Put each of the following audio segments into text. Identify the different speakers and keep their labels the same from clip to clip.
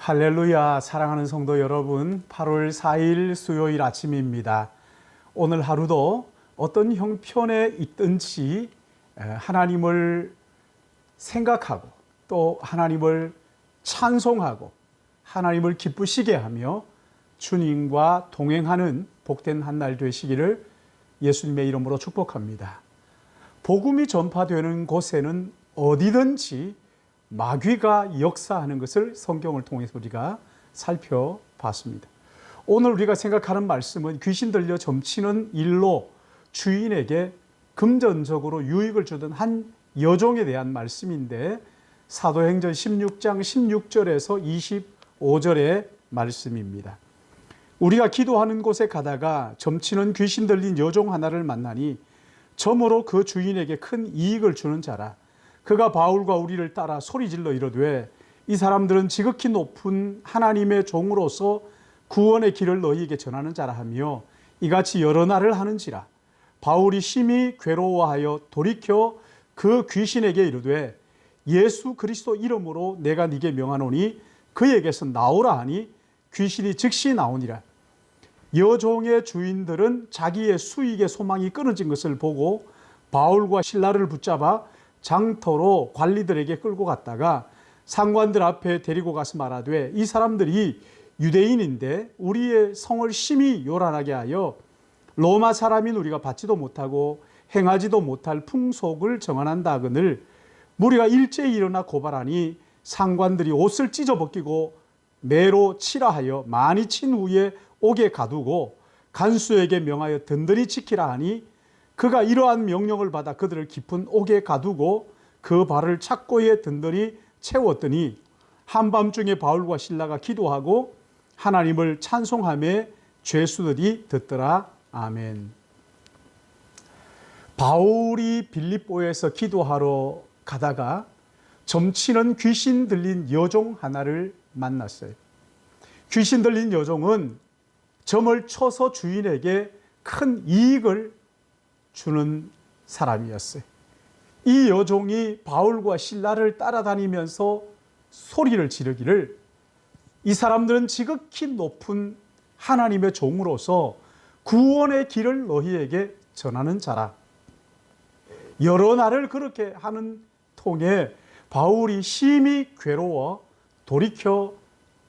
Speaker 1: 할렐루야. 사랑하는 성도 여러분, 8월 4일 수요일 아침입니다. 오늘 하루도 어떤 형편에 있든지 하나님을 생각하고 또 하나님을 찬송하고 하나님을 기쁘시게 하며 주님과 동행하는 복된 한 날 되시기를 예수님의 이름으로 축복합니다. 복음이 전파되는 곳에는 어디든지 마귀가 역사하는 것을 성경을 통해서 우리가 살펴봤습니다. 오늘 우리가 생각하는 말씀은 귀신 들려 점치는 일로 주인에게 금전적으로 유익을 주던 한 여종에 대한 말씀인데 사도행전 16장 16절에서 25절의 말씀입니다. 우리가 기도하는 곳에 가다가 점치는 귀신 들린 여종 하나를 만나니 점으로 그 주인에게 큰 이익을 주는 자라. 그가 바울과 우리를 따라 소리질러 이르되 이 사람들은 지극히 높은 하나님의 종으로서 구원의 길을 너희에게 전하는 자라 하며 이같이 여러 날을 하는지라. 바울이 심히 괴로워하여 돌이켜 그 귀신에게 이르되 예수 그리스도 이름으로 내가 네게 명하노니 그에게서 나오라 하니 귀신이 즉시 나오니라. 여종의 주인들은 자기의 수익의 소망이 끊어진 것을 보고 바울과 실라를 붙잡아 장터로 관리들에게 끌고 갔다가 상관들 앞에 데리고 가서 말하되 이 사람들이 유대인인데 우리의 성을 심히 요란하게 하여 로마 사람인 우리가 받지도 못하고 행하지도 못할 풍속을 정한한다 하거늘 무리가 일제히 일어나 고발하니 상관들이 옷을 찢어 벗기고 매로 치라 하여 많이 친 후에 옥에 가두고 간수에게 명하여 든든히 지키라 하니 그가 이러한 명령을 받아 그들을 깊은 옥에 가두고 그 발을 착고에 든든히 채웠더니 한밤중에 바울과 실라가 기도하고 하나님을 찬송하며 죄수들이 듣더라. 아멘. 바울이 빌립보에서 기도하러 가다가 점치는 귀신 들린 여종 하나를 만났어요. 귀신 들린 여종은 점을 쳐서 주인에게 큰 이익을 주는 사람이었어요. 이 여종이 바울과 실라를 따라다니면서 소리를 지르기를 이 사람들은 지극히 높은 하나님의 종으로서 구원의 길을 너희에게 전하는 자라. 여러 날을 그렇게 하는 통에 바울이 심히 괴로워 돌이켜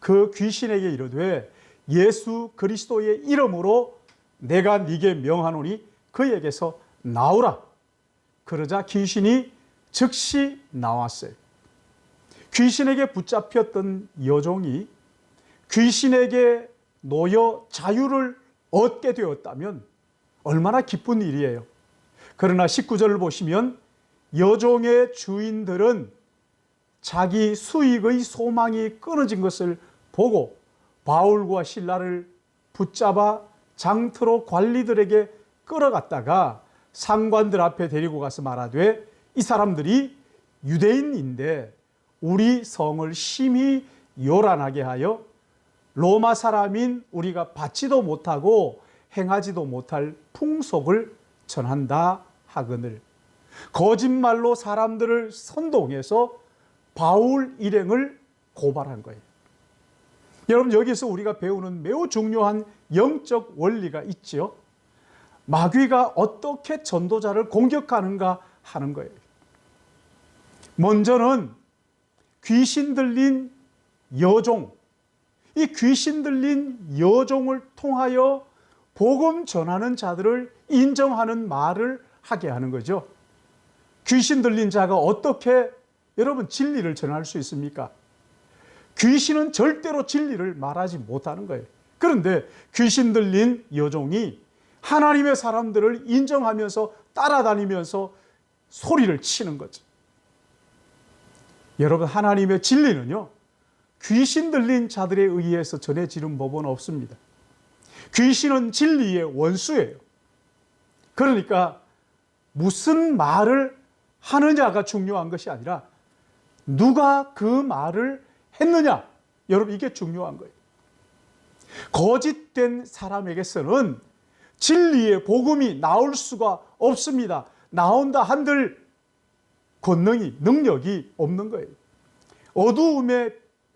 Speaker 1: 그 귀신에게 이르되 예수 그리스도의 이름으로 내가 네게 명하노니 그에게서 나오라. 그러자 귀신이 즉시 나왔어요. 귀신에게 붙잡혔던 여종이 귀신에게 놓여 자유를 얻게 되었다면 얼마나 기쁜 일이에요. 그러나 19절을 보시면 여종의 주인들은 자기 수익의 소망이 끊어진 것을 보고 바울과 실라를 붙잡아 장터로 관리들에게 끌어갔다가 상관들 앞에 데리고 가서 말하되 이 사람들이 유대인인데 우리 성을 심히 요란하게 하여 로마 사람인 우리가 받지도 못하고 행하지도 못할 풍속을 전한다 하거늘 거짓말로 사람들을 선동해서 바울 일행을 고발한 거예요. 여러분, 여기서 우리가 배우는 매우 중요한 영적 원리가 있죠. 마귀가 어떻게 전도자를 공격하는가 하는 거예요. 먼저는 귀신 들린 여종, 이 귀신 들린 여종을 통하여 복음 전하는 자들을 인정하는 말을 하게 하는 거죠. 귀신 들린 자가 어떻게 여러분 진리를 전할 수 있습니까? 귀신은 절대로 진리를 말하지 못하는 거예요. 그런데 귀신 들린 여종이 하나님의 사람들을 인정하면서 따라다니면서 소리를 치는 거죠. 여러분, 하나님의 진리는요, 귀신 들린 자들에 의해서 전해지는 법은 없습니다. 귀신은 진리의 원수예요. 그러니까 무슨 말을 하느냐가 중요한 것이 아니라 누가 그 말을 했느냐, 여러분, 이게 중요한 거예요. 거짓된 사람에게서는 진리의 복음이 나올 수가 없습니다. 나온다 한들 권능이, 능력이 없는 거예요.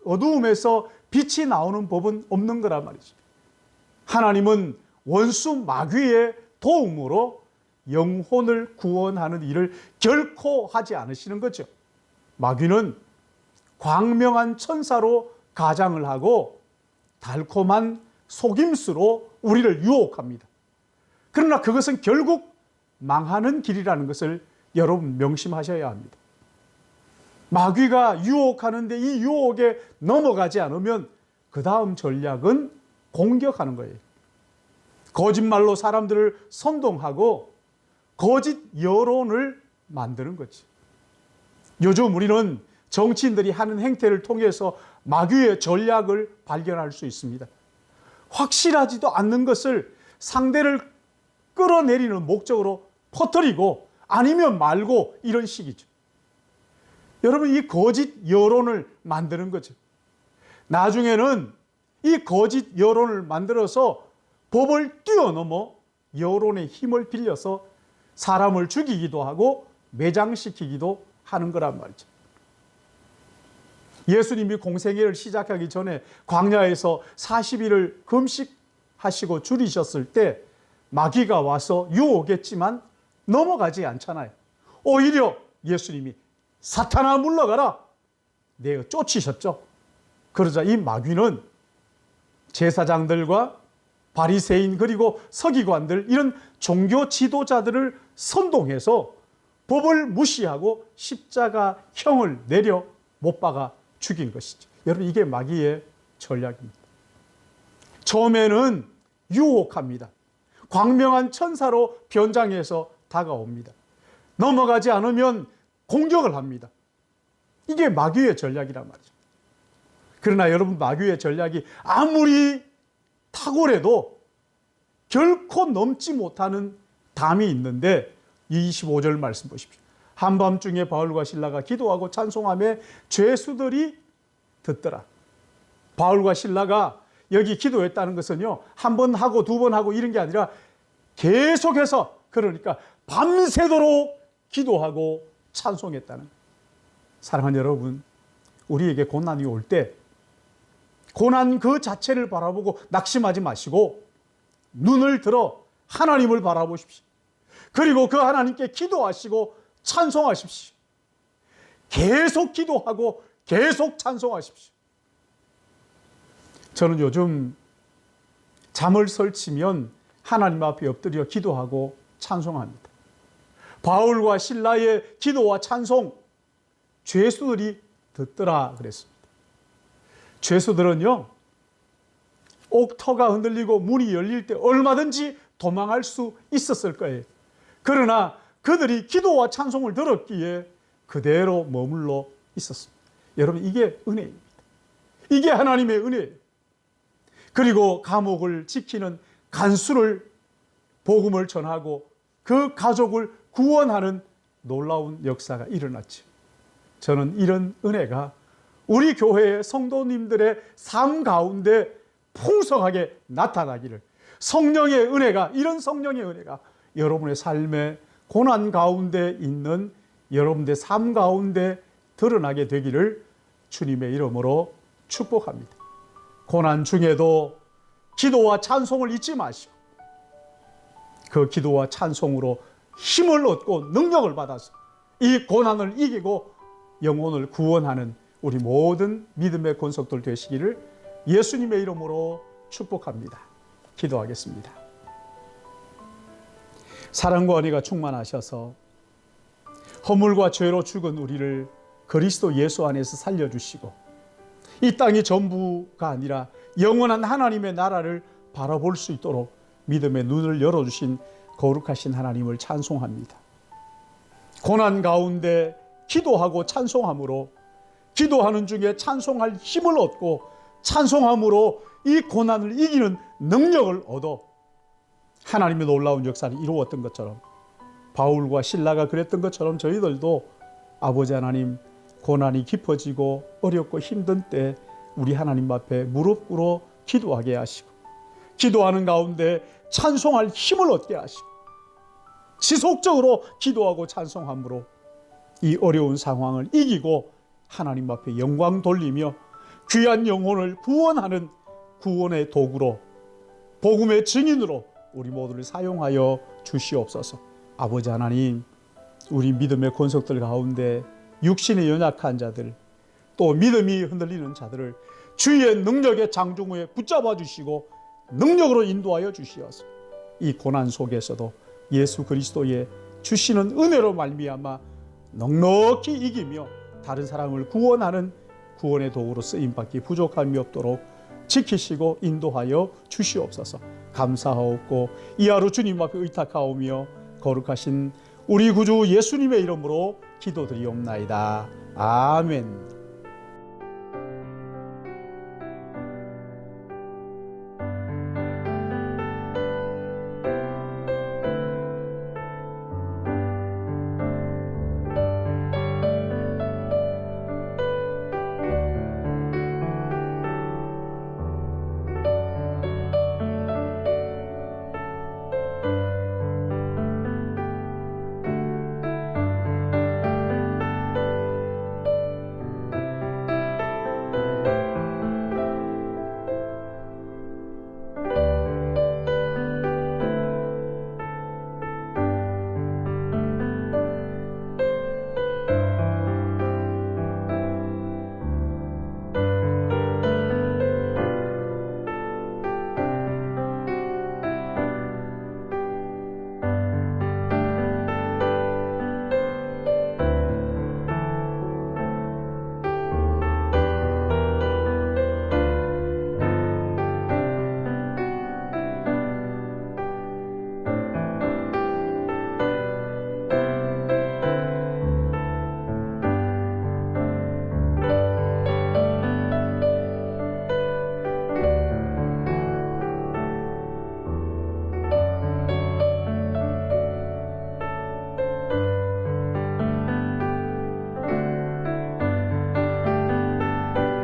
Speaker 1: 어두움에서 빛이 나오는 법은 없는 거란 말이죠. 하나님은 원수 마귀의 도움으로 영혼을 구원하는 일을 결코 하지 않으시는 거죠. 마귀는 광명한 천사로 가장을 하고 달콤한 속임수로 우리를 유혹합니다. 그러나 그것은 결국 망하는 길이라는 것을 여러분 명심하셔야 합니다. 마귀가 유혹하는데 이 유혹에 넘어가지 않으면 그 다음 전략은 공격하는 거예요. 거짓말로 사람들을 선동하고 거짓 여론을 만드는 거지. 요즘 우리는 정치인들이 하는 행태를 통해서 마귀의 전략을 발견할 수 있습니다. 확실하지도 않는 것을 상대를 끌어내리는 목적으로 퍼뜨리고 아니면 말고 이런 식이죠. 여러분, 이 거짓 여론을 만드는 거죠. 나중에는 이 거짓 여론을 만들어서 법을 뛰어넘어 여론의 힘을 빌려서 사람을 죽이기도 하고 매장시키기도 하는 거란 말이죠. 예수님이 공생애를 시작하기 전에 광야에서 40일을 금식하시고 줄이셨을 때 마귀가 와서 유혹했지만 넘어가지 않잖아요. 오히려 예수님이 사탄아 물러가라 내어 쫓으셨죠. 그러자 이 마귀는 제사장들과 바리새인 그리고 서기관들 이런 종교 지도자들을 선동해서 법을 무시하고 십자가형을 내려 못 박아 죽인 것이죠. 여러분, 이게 마귀의 전략입니다. 처음에는 유혹합니다. 광명한 천사로 변장해서 다가옵니다. 넘어가지 않으면 공격을 합니다. 이게 마귀의 전략이란 말이죠. 그러나 여러분, 마귀의 전략이 아무리 탁월해도 결코 넘지 못하는 담이 있는데 25절 말씀 보십시오. 한밤중에 바울과 실라가 기도하고 찬송하며 죄수들이 듣더라. 바울과 실라가 여기 기도했다는 것은요, 한 번 하고 두 번 하고 이런 게 아니라 계속해서, 그러니까 밤새도록 기도하고 찬송했다는. 사랑하는 여러분, 우리에게 고난이 올 때 고난 그 자체를 바라보고 낙심하지 마시고 눈을 들어 하나님을 바라보십시오. 그리고 그 하나님께 기도하시고 찬송하십시오. 계속 기도하고 계속 찬송하십시오. 저는 요즘 잠을 설치면 하나님 앞에 엎드려 기도하고 찬송합니다. 바울과 실라의 기도와 찬송, 죄수들이 듣더라 그랬습니다. 죄수들은요, 옥터가 흔들리고 문이 열릴 때 얼마든지 도망할 수 있었을 거예요. 그러나 그들이 기도와 찬송을 들었기에 그대로 머물러 있었습니다. 여러분, 이게 은혜입니다. 이게 하나님의 은혜예요. 그리고 감옥을 지키는 간수를 복음을 전하고 그 가족을 구원하는 놀라운 역사가 일어났죠. 저는 이런 은혜가 우리 교회의 성도님들의 삶 가운데 풍성하게 나타나기를, 성령의 은혜가, 이런 성령의 은혜가 여러분의 삶의 고난 가운데 있는 여러분의 삶 가운데 드러나게 되기를 주님의 이름으로 축복합니다. 고난 중에도 기도와 찬송을 잊지 마시고 그 기도와 찬송으로 힘을 얻고 능력을 받아서 이 고난을 이기고 영혼을 구원하는 우리 모든 믿음의 권속들 되시기를 예수님의 이름으로 축복합니다. 기도하겠습니다. 사랑과 은혜가 충만하셔서 허물과 죄로 죽은 우리를 그리스도 예수 안에서 살려주시고 이 땅이 전부가 아니라 영원한 하나님의 나라를 바라볼 수 있도록 믿음의 눈을 열어주신 거룩하신 하나님을 찬송합니다. 고난 가운데 기도하고 찬송함으로, 기도하는 중에 찬송할 힘을 얻고 찬송함으로 이 고난을 이기는 능력을 얻어 하나님의 놀라운 역사를 이루었던 것처럼, 바울과 실라가 그랬던 것처럼 저희들도 아버지 하나님, 고난이 깊어지고 어렵고 힘든 때 우리 하나님 앞에 무릎 꿇어 기도하게 하시고, 기도하는 가운데 찬송할 힘을 얻게 하시고, 지속적으로 기도하고 찬송함으로 이 어려운 상황을 이기고 하나님 앞에 영광 돌리며 귀한 영혼을 구원하는 구원의 도구로, 복음의 증인으로 우리 모두를 사용하여 주시옵소서. 아버지 하나님, 우리 믿음의 권속들 가운데 육신의 연약한 자들, 또 믿음이 흔들리는 자들을 주의 능력의 장중후에 붙잡아 주시고 능력으로 인도하여 주시어서 이 고난 속에서도 예수 그리스도의 주시는 은혜로 말미암아 넉넉히 이기며 다른 사람을 구원하는 구원의 도구로 쓰임받기 부족함이 없도록 지키시고 인도하여 주시옵소서. 감사하옵고 이 하루 주님 앞에 의탁하오며 거룩하신 우리 구주 예수님의 이름으로 기도드리옵나이다. 아멘.